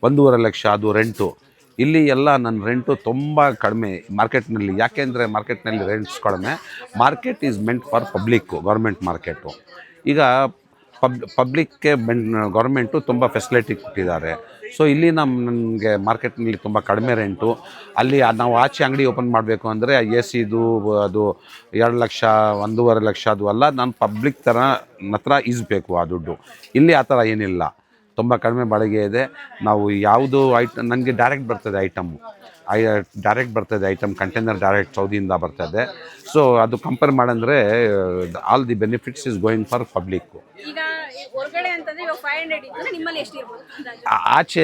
1.5 ಲಕ್ಷ ಅದು ರೆಂಟು. ಇಲ್ಲಿ ಎಲ್ಲ ನನ್ನ ರೆಂಟು ತುಂಬ ಕಡಿಮೆ ಮಾರ್ಕೆಟ್ನಲ್ಲಿ. ಯಾಕೆಂದರೆ ಮಾರ್ಕೆಟ್ನಲ್ಲಿ ರೆಂಟ್ಸ್ ಕಡಿಮೆ. Market is meant for public, government market. ಈಗ ಪಬ್ಲಿಕ್ಗೆ ಗೌರ್ಮೆಂಟು ತುಂಬ ಫೆಸಿಲಿಟಿ ಕೊಟ್ಟಿದ್ದಾರೆ. ಸೊ ಇಲ್ಲಿ ನನಗೆ ಮಾರ್ಕೆಟ್ನಲ್ಲಿ ತುಂಬ ಕಡಿಮೆ ರೆಂಟು. ಅಲ್ಲಿ ನಾವು ಆಚೆ ಅಂಗಡಿ ಓಪನ್ ಮಾಡಬೇಕು ಅಂದರೆ AC ಅದು 2 ಲಕ್ಷ, 1.5 ಲಕ್ಷ ಅದು ಅಲ್ಲ. ನಾನು ಪಬ್ಲಿಕ್ ಥರ ಹತ್ರ ಈಸ್ಬೇಕು ಆ ದುಡ್ಡು. ಇಲ್ಲಿ ಆ ಥರ ಏನಿಲ್ಲ, ತುಂಬ ಕಡಿಮೆ ಬಾಡಿಗೆ ಇದೆ. ನಾವು ಯಾವುದು ನನಗೆ ಡೈರೆಕ್ಟ್ ಬರ್ತದೆ ಐಟಮ್ ಕಂಟೈನರ್ ಡೈರೆಕ್ಟ್ ಸೌದಿಯಿಂದ ಬರ್ತದೆ. ಸೊ ಅದು ಕಂಪೇರ್ ಮಾಡಂದರೆ all the benefits is going for public. ಆಚೆ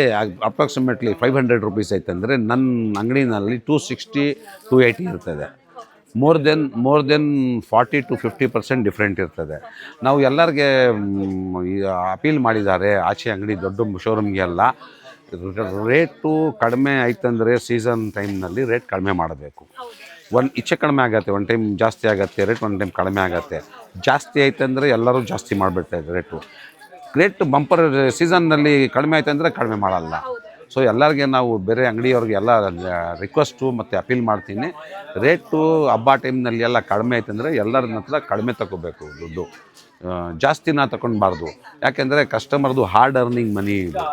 ಅಪ್ರಾಕ್ಸಿಮೇಟ್ಲಿ 500 rupees ಐತಂದರೆ ನನ್ನ ಅಂಗಡಿನಲ್ಲಿ 260, 280 ಇರ್ತದೆ. ಮೋರ್ ದೆನ್ 40 to 50% ಡಿಫ್ರೆಂಟ್ ಇರ್ತದೆ. ನಾವು ಎಲ್ಲರಿಗೆ ಅಪೀಲ್ ಮಾಡಿದ್ದಾರೆ ಆಚೆ ಅಂಗಡಿ ದೊಡ್ಡ ಶೋರೂಮ್ಗೆಲ್ಲ ರೇಟು ಕಡಿಮೆ ಆಯ್ತಂದರೆ ಸೀಸನ್ ಟೈಮ್ನಲ್ಲಿ ರೇಟ್ ಕಡಿಮೆ ಮಾಡಬೇಕು. ಈಚೆ ಕಡಿಮೆ ಆಗುತ್ತೆ, ಒಂದು ಟೈಮ್ ಜಾಸ್ತಿ ಆಗುತ್ತೆ ರೇಟ್, ಒಂದು ಟೈಮ್ ಕಡಿಮೆ ಆಗುತ್ತೆ. ಜಾಸ್ತಿ ಆಯ್ತಂದರೆ ಎಲ್ಲರೂ ಜಾಸ್ತಿ ಮಾಡಿಬಿಡ್ತಾರೆ ರೇಟು ಬಂಪರ್ ಸೀಸನ್ನಲ್ಲಿ ಕಡಿಮೆ ಆಯ್ತಂದರೆ ಕಡಿಮೆ ಮಾಡಲ್ಲ. ಸೊ ಎಲ್ಲರಿಗೆ ನಾವು ಬೇರೆ ಅಂಗಡಿಯವ್ರಿಗೆ ಎಲ್ಲ ರಿಕ್ವೆಸ್ಟು ಮತ್ತು ಅಪೀಲ್ ಮಾಡ್ತೀನಿ, ರೇಟು ಹಬ್ಬ ಟೈಮ್ನಲ್ಲಿ ಎಲ್ಲ ಕಡಿಮೆ ಆಯ್ತಂದರೆ ಎಲ್ಲರ ಹತ್ರ ಕಡಿಮೆ ತಗೋಬೇಕು ದುಡ್ಡು, ಜಾಸ್ತಿನ ತಗೊಳ್ಬಾರ್ದು. ಯಾಕೆಂದರೆ ಕಸ್ಟಮರ್ದು ಹಾರ್ಡ್ ಅರ್ನಿಂಗ್ ಮನಿ ಇದು.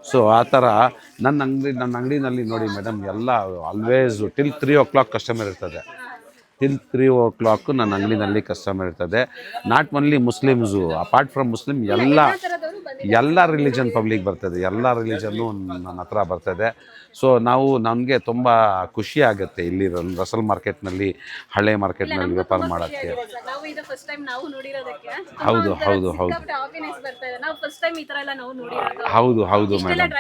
ಸೊ ಆ ಥರ ನನ್ನ ಅಂಗಡಿನಲ್ಲಿ ನೋಡಿ ಮೇಡಮ್, ಎಲ್ಲ ಆಲ್ವೇಸ್ ಟಿಲ್ 3 o'clock ಕಸ್ಟಮರ್ ಇರ್ತದೆ. ಟಿಲ್ 3 o'clock ನನ್ನ ಅಂಗಡಿನಲ್ಲಿ ಕಸ್ಟಮರ್ ಇರ್ತದೆ. Not only Muslims, apart from Muslim ಎಲ್ಲ ರಿಲಿಜನ್ ಪಬ್ಲಿಕ್ ಬರ್ತದೆ. ಎಲ್ಲ ರಿಲಿಜನ್ನು ನನ್ನ ಹತ್ರ ಬರ್ತದೆ. ಸೊ ನನಗೆ ತುಂಬ ಖುಷಿ ಆಗುತ್ತೆ ಇಲ್ಲಿ ರಸಲ್ ಮಾರ್ಕೆಟ್ನಲ್ಲಿ, ಹಳೆ ಮಾರ್ಕೆಟ್ನಲ್ಲಿ ವ್ಯಾಪಾರ ಮಾಡೋಕ್ಕೆ. ಹೌದು ಮೇಡಮ್.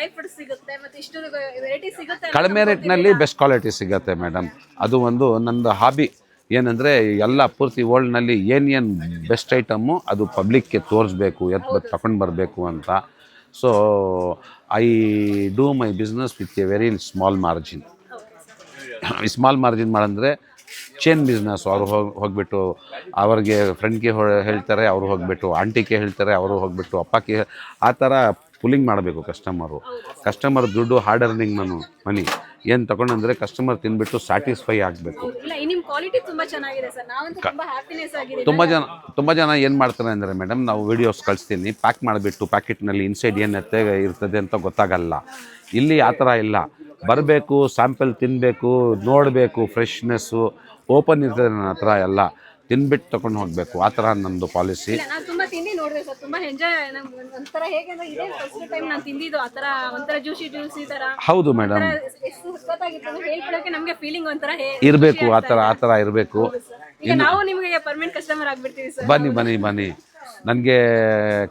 ಕಡಿಮೆ ರೇಟ್ನಲ್ಲಿ ಬೆಸ್ಟ್ ಕ್ವಾಲಿಟಿ ಸಿಗುತ್ತೆ ಮೇಡಮ್. ಅದು ಒಂದು ನಂದು ಹಾಬಿ. ಏನಂದರೆ ಎಲ್ಲ ಪೂರ್ತಿ ವರ್ಲ್ಡ್ನಲ್ಲಿ ಏನು ಬೆಸ್ಟ್ ಐಟಮ್ಮು ಅದು ಪಬ್ಲಿಕ್ಗೆ ತೋರಿಸ್ಬೇಕು, ತಗೊಂಡು ಬರಬೇಕು ಅಂತ. So I do my business with a very small margin. Small margin ಮಾಡಂದರೆ ಚೇನ್ ಬಿಸ್ನೆಸ್. ಅವರು ಹೋಗಿಬಿಟ್ಟು ಅವ್ರಿಗೆ ಫ್ರೆಂಡ್ಗೆ ಹೇಳ್ತಾರೆ, ಅವರು ಹೋಗಿಬಿಟ್ಟು ಆಂಟಿಗೆ ಹೇಳ್ತಾರೆ, ಅವರು ಹೋಗಿಬಿಟ್ಟು ಅಪ್ಪಕ್ಕೆ, ಆ ಥರ ಪುಲ್ಲಿಂಗ್ ಮಾಡಬೇಕು. ಕಸ್ಟಮರ್ ದುಡ್ಡು ಹಾರ್ಡ್ ಅರ್ನಿಂಗ್ ಮನಿ ಏನು ತೊಗೊಂಡಂದರೆ ಕಸ್ಟಮರ್ ತಿಂದ್ಬಿಟ್ಟು ಸ್ಯಾಟಿಸ್ಫೈ ಆಗಬೇಕು. ಇಲ್ಲ ನಿಮ್ಮ ಕ್ವಾಲಿಟಿ ತುಂಬಾ ಚೆನ್ನಾಗಿದೆ ಸರ್, ನಾವಂತೂ ತುಂಬಾ ಹ್ಯಾಪಿನೆಸ್ ಆಗಿದೆ. ತುಂಬ ಜನ ಏನು ಮಾಡ್ತಾರೆ ಅಂದರೆ ಮೇಡಮ್, ನಾವು ವೀಡಿಯೋಸ್ ಕಳಿಸ್ತೀನಿ, ಪ್ಯಾಕ್ ಮಾಡಿಬಿಟ್ಟು ಪ್ಯಾಕೆಟ್ನಲ್ಲಿ ಇನ್ಸೈಡ್ ಏನತ್ತೆ ಇರ್ತದೆ ಅಂತ ಗೊತ್ತಾಗಲ್ಲ. ಇಲ್ಲಿ ಆ ಥರ ಇಲ್ಲ. ಬರಬೇಕು, ಸ್ಯಾಂಪಲ್ ತಿನ್ನಬೇಕು, ನೋಡಬೇಕು, ಫ್ರೆಶ್ನೆಸ್ಸು ಓಪನ್ ಇರ್ತದೆ ನನ್ನ ಹತ್ರ, ಎಲ್ಲ ತಿನ್ಬಿಟ್ಟು ತೊಗೊಂಡು ಹೋಗಬೇಕು. ಆ ಥರ ನಮ್ಮದು ಪಾಲಿಸಿ. ನಾನು ತುಂಬಾ ತಿಂಡಿ ನೋಡಿದೆ ಸರ್, ತುಂಬಾ ಎಂಜಾಯ್, ಒಂಥರ ಹೇಗೆ ಅಂದ್ರೆ ಇದೇ ಫಸ್ಟ್ ಟೈಮ್ ನಾನು ತಿಂದಿದ್ದು. ಆ ಥರ ಒಂಥರ ಜ್ಯೂಸಿ ಥರ. ಹೌದು ಮೇಡಮ್, ಎಷ್ಟು ಸಖತ್ತಾಗಿತ್ತು ಅಂದ್ರೆ ಹೇಳ್ಕೊಳಕ್ಕೆ ನಮಗೆ ಫೀಲಿಂಗ್ ಒಂಥರ ಇರಬೇಕು. ಆ ಥರ ಇರಬೇಕು. ಈಗ ನಾವು ನಿಮಗೆ ಪರ್ಮನೆಂಟ್ ಕಸ್ಟಮರ್ ಆಗ್ಬಿಡ್ತೀವಿ ಸರ್. ಬನ್ನಿ. ನನಗೆ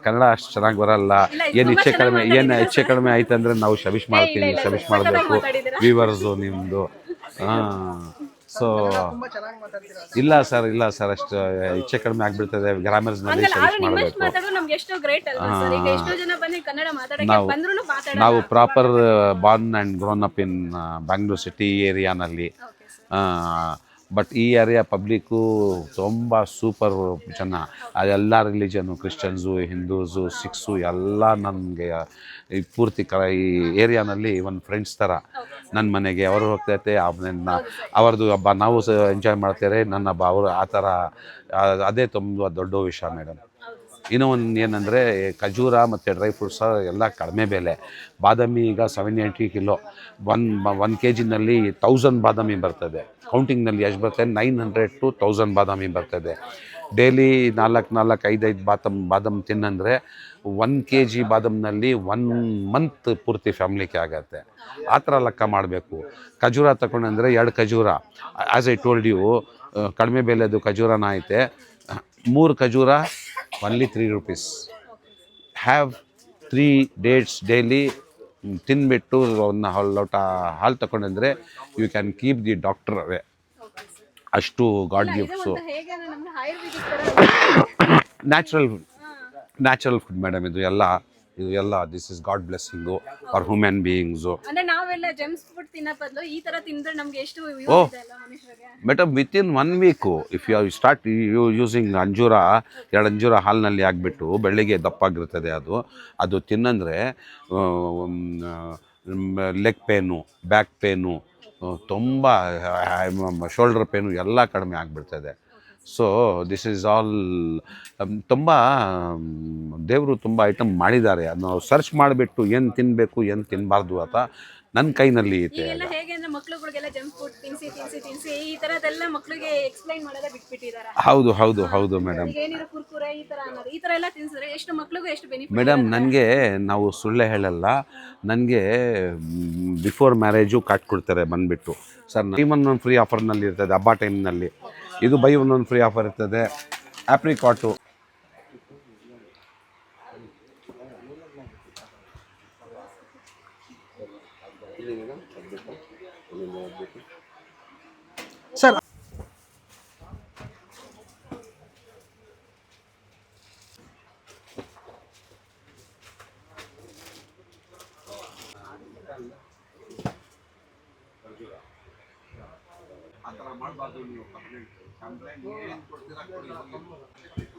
ಕನ್ನಡ ಅಷ್ಟು ಚೆನ್ನಾಗಿ ಬರಲ್ಲ. ಏನು ಹೆಚ್ಚೆ ಕಡಿಮೆ ಆಯ್ತು ಅಂದರೆ ನಾವು ಕ್ಷಮಿಸಿ ಮಾಡಬೇಕು. ವ್ಯೂವರ್ಸು ನಿಮ್ಮದು. ಸೊ ತುಂಬಾ ಚೆನ್ನಾಗಿ ಮಾತಾಡ್ತೀರಾ. ಇಲ್ಲ ಸರ್ ಅಷ್ಟು ಹೆಚ್ಚೆ ಕಡಿಮೆ ಆಗಿಬಿಡ್ತದೆ. ಗ್ರಾಮರ್ಸ್ನಲ್ಲಿ ಕ್ಷಮಿಸಿ ಮಾಡಬೇಕು. ಮಾತಾಡೋದು ನಮ್ಗೆ ಎಷ್ಟೋ ಗ್ರೇಟ್ ಅಲ್ವಾ ಸರ್. ಈಗ ಎಷ್ಟೋ ಜನ ಬಂದು ಕನ್ನಡ ಮಾತಾಡಕ್ಕೆ ಬಂದ್ರೂ ಮಾತಾಡಲ್ಲ. ನಾವು proper born and grown up in Bangalore city ಏರಿಯಾನಲ್ಲಿ. ಬಟ್ ಈ ಏರಿಯಾ ಪಬ್ಲಿಕ್ಕು ತುಂಬ ಸೂಪರ್ ಜನ. ಅದೆಲ್ಲ ರಿಲಿಜನ್ನು, ಕ್ರಿಶ್ಚಿಯನ್ಸು, ಹಿಂದೂಸು, ಸಿಖ್ಸು ಎಲ್ಲ ನನಗೆ ಈ ಪೂರ್ತಿ ಈ ಏರಿಯಾನಲ್ಲಿ ಒಂದು ಫ್ರೆಂಡ್ಸ್ ಥರ. ನನ್ನ ಮನೆಗೆ ಅವರು ಹೋಗ್ತೈತೆ, ಅವ್ರದ್ದು ಹಬ್ಬ ನಾವು ಎಂಜಾಯ್ ಮಾಡ್ತಾರೆ, ನನ್ನ ಹಬ್ಬ ಅವರು. ಆ ಥರ ಅದೇ ತುಂಬ ದೊಡ್ಡ ವಿಷಯ ಮೇಡಮ್. ಇನ್ನೂ ಒಂದು ಏನಂದರೆ ಖಜೂರ ಮತ್ತು ಡ್ರೈ ಫ್ರೂಟ್ಸ ಎಲ್ಲ ಕಡಿಮೆ ಬೆಲೆ. ಬಾದಾಮಿ ಈಗ 780 ಕಿಲೋ. 1 kgನಲ್ಲಿ 1000 ಬಾದಾಮಿ ಬರ್ತದೆ. ಕೌಂಟಿಂಗ್ನಲ್ಲಿ ಎಷ್ಟು ಬರ್ತದೆ? 900 to 1000 ಬಾದಾಮಿ ಬರ್ತದೆ. ಡೈಲಿ 4-5 ಬಾದಾಮ್ ತಿನ್ನಂದರೆ 1 kg ಬಾದಾಮ್ನಲ್ಲಿ 1 ಮಂತ್ ಪೂರ್ತಿ ಫ್ಯಾಮ್ಲಿಗೆ ಆಗುತ್ತೆ. ಆ ಥರ ಲೆಕ್ಕ ಮಾಡಬೇಕು. ಖಜೂರ ತಗೊಂಡಂದರೆ 2 ಖಜೂರ, ಆ್ಯಸ್ ಐ ಟೋಲ್ಡ್ ಯು, ಕಡಿಮೆ ಬೆಲೆದು ಖಜೂರನ ಐತೆ. 3 ಖಜೂರ only 3 rupees. Have 3 dates daily. ತಿನ್ಬಿಟ್ಟು ಒಂದು ಲೋಟ ಹಾಲು ತಗೊಂಡಂದರೆ you can keep the doctor away. ಅಷ್ಟು god gifts. Natural food madam. ಇದು ಎಲ್ಲ this is god blessing for human beings. ಅಂದ್ರೆ ನಾವೆಲ್ಲ ಜಂಕ್ ಫುಡ್ ತಿನ್ನೋ ಬದಲು ಈ ತರ ತಿಂದ್ರೆ ನಮಗೆ ಎಷ್ಟು ಯೂಸ್ ಇದೆ ಅಲ್ಲ ಮನುಷ್ಯರಿಗೆ. Madam, within 1 week if you start using ಅಂಜೂರ, 2 ಅಂಜೂರ ಹಾಲಿನಲ್ಲಿ ಆಗಿಬಿಟ್ಟು ಬೆಳಗ್ಗೆ ದಪ್ಪಾಗಿರ್ತದೆ. ಅದು ತಿನ್ನಂದರೆ ಲೆಗ್ ಪೇನು, ಬ್ಯಾಕ್ ಪೇನು, ತುಂಬ ಶೋಲ್ಡರ್ ಪೇನು ಎಲ್ಲ ಕಡಿಮೆ ಆಗಿಬಿಡ್ತದೆ. So this is all. ತುಂಬ ದೇವರು ತುಂಬ ಐಟಮ್ ಮಾಡಿದ್ದಾರೆ. ಅದನ್ನು ನಾವು ಸರ್ಚ್ ಮಾಡಿಬಿಟ್ಟು ಏನು ತಿನ್ನಬೇಕು ಏನು ತಿನ್ನಬಾರ್ದು ಅಂತ ನನ್ನ ಕೈನಲ್ಲಿ ಐತೆ. ಹೇಗೆ ಅಂದ್ರೆ ಮಕ್ಕಳುಗಳಿಗೆಲ್ಲ ಜಂಕ್ ಫುಡ್ ತಿನ್ಸಿ ಈ ತರದೆಲ್ಲ ಮಕ್ಕಳಿಗೆ ಎಕ್ಸ್ಪ್ಲೈನ್ ಮಾಡೋದೇ ಬಿಟ್ಬಿಟ್ಟಿದ್ದಾರೆ. ಹೌದು ಮೇಡಮ್. ಏನಿರೋ ಕುರ್ಕುರೆ ಈ ತರ ಎಲ್ಲ ತಿನ್ಸಿದ್ರೆ ಎಷ್ಟು ಮಕ್ಕಳಿಗೂ ಎಷ್ಟು ಬೆನಿಫಿಟ್. ಮೇಡಮ್, ನನಗೆ ನಾವು ಸುಳ್ಳೆ ಹೇಳಲ್ಲ, ನನಗೆ ಬಿಫೋರ್ ಮ್ಯಾರೇಜು ಕಾರ್ಡ್ ಕೊಡ್ತಾರೆ ಬಂದುಬಿಟ್ಟು. ಸರ್, 1 ಫ್ರೀ ಆಫರ್ನಲ್ಲಿ ಇರ್ತದೆ ಹಬ್ಬ ಟೈಮ್ನಲ್ಲಿ. ಇದು ಬೈ 1 ಫ್ರೀ ಆಫರ್ ಇರ್ತದೆ. ಆಪ್ರಿಕಾಟು ಸರ್.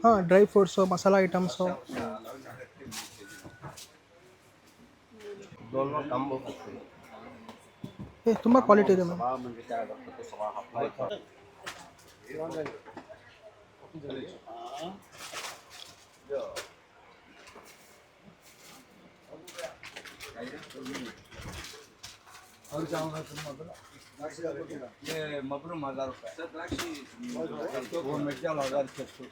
ಹಾಂ, ಡ್ರೈ ಫ್ರೂಟ್ಸು, ಮಸಾಲ ಐಟಮ್ಸು. ತುಂಬ ಕ್ವಾಲಿಟಿ ಇದೆ ಮ್ಯಾಮ್. ये मबरूम 1000 रुपये वो मिर्चा 1600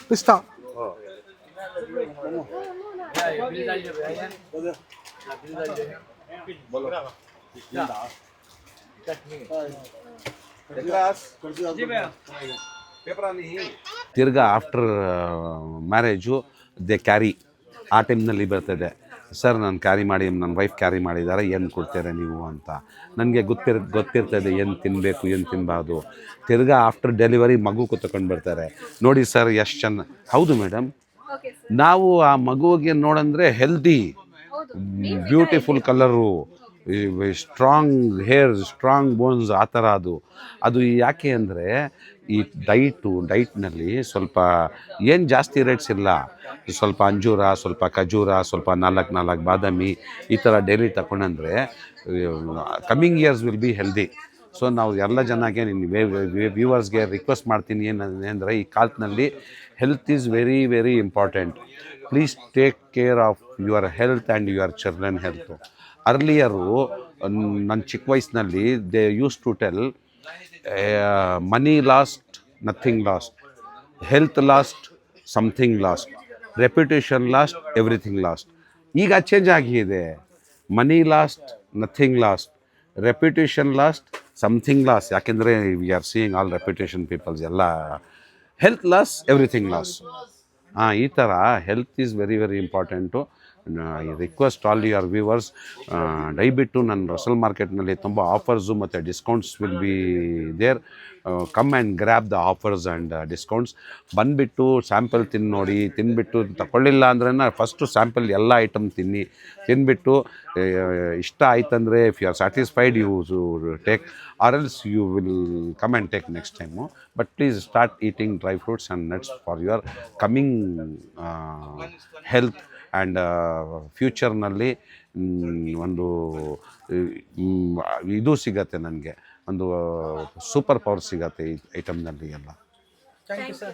पिस्ता ತಿರ್ಗಾ ಆಫ್ಟರ್ ಮ್ಯಾರೇಜು ದೇ ಕ್ಯಾರಿ ಆ ಟೈಮ್ನಲ್ಲಿ ಬರ್ತದೆ, ಸರ್ ನಾನು ಕ್ಯಾರಿ ಮಾಡಿ ನನ್ನ ವೈಫ್ ಕ್ಯಾರಿ ಮಾಡಿದ್ದಾರೆ, ಏನು ಕೊಡ್ತೀರಾ ನೀವು ಅಂತ. ನನಗೆ ಗೊತ್ತಿರ್ತದೆ ಏನು ತಿನ್ನಬೇಕು ಏನು ತಿನ್ನಬಾರ್ದು. ತಿರ್ಗಾ ಆಫ್ಟರ್ ಡೆಲಿವರಿ ಮಗು ಕೂತ್ಕೊಂಡು ಬರ್ತಾರೆ, ನೋಡಿ ಸರ್ ಎಷ್ಟು ಚೆನ್ನ. ಹೌದು ಮೇಡಮ್, ಓಕೆ ಸರ್. ನಾವು ಆ ಮಗುವಿಗೆ ನೋಡಂದರೆ ಹೆಲ್ದಿ, ಹೌದು. Beautiful colour, strong hair, strong bones, ಆ ಥರ ಅದು ಯಾಕೆ ಅಂದರೆ ಈ ಡೈಟ್ನಲ್ಲಿ ಸ್ವಲ್ಪ ಏನು ಜಾಸ್ತಿ ರೇಟ್ಸ್ ಇಲ್ಲ. ಸ್ವಲ್ಪ ಅಂಜೂರ, ಸ್ವಲ್ಪ ಖಜೂರ, ಸ್ವಲ್ಪ ನಾಲ್ಕು ಬಾದಾಮಿ, ಈ ಥರ ಡೈಲಿ ತಗೊಂಡ್ರೆ coming years will be healthy. So ನಾವು ಎಲ್ಲ ಜನಕ್ಕೆ ವ್ಯೂವರ್ಸ್ಗೆ ರಿಕ್ವೆಸ್ಟ್ ಮಾಡ್ತೀನಿ ಏನಂದರೆ, ಈ ಕಾಲದಲ್ಲಿ health is very very important. Please take care of your health and your children health. Earlier ನನ್ನ ಚಿಕ್ಕ ವಯಸ್ಸಿನಲ್ಲಿ they use to tell money lost nothing lost, health lost something lost, reputation lost everything lost. ಈಗ change ಆಗಿದೆ, money lost nothing lost, reputation lost something loss. ಯಾಕೆಂದರೆ we are seeing all reputation peoples ಎಲ್ಲ health loss everything loss. ಈ ಥರ health is very very important. I request all your viewers, ದಯವಿಟ್ಟು ನನ್ನ Russell ಮಾರ್ಕೆಟ್ನಲ್ಲಿ ತುಂಬ ಆಫರ್ಸು ಮತ್ತು discounts will be there. Come and grab the offers and discounts. ಬಂದುಬಿಟ್ಟು sample ನೋಡಿ, ತಿಂದುಬಿಟ್ಟು ತಗೊಳ್ಳಿಲ್ಲ ಅಂದ್ರೆ ಫಸ್ಟು ಸ್ಯಾಂಪಲ್ ಎಲ್ಲ ಐಟಮ್ ತಿಂದುಬಿಟ್ಟು ಇಷ್ಟ ಆಯ್ತಂದರೆ if you are satisfied you take, or else you will come and take next time. But please start eating dry fruits and nuts for your coming health and ಫ್ಯೂಚರ್ನಲ್ಲಿ. ಒಂದು ಇದು ಸಿಗತ್ತೆ, ನನಗೆ ಒಂದು ಸೂಪರ್ ಪವರ್ ಸಿಗತ್ತೆ ಈ ಐಟಮ್ನಲ್ಲಿ ಎಲ್ಲ. Thank you sir.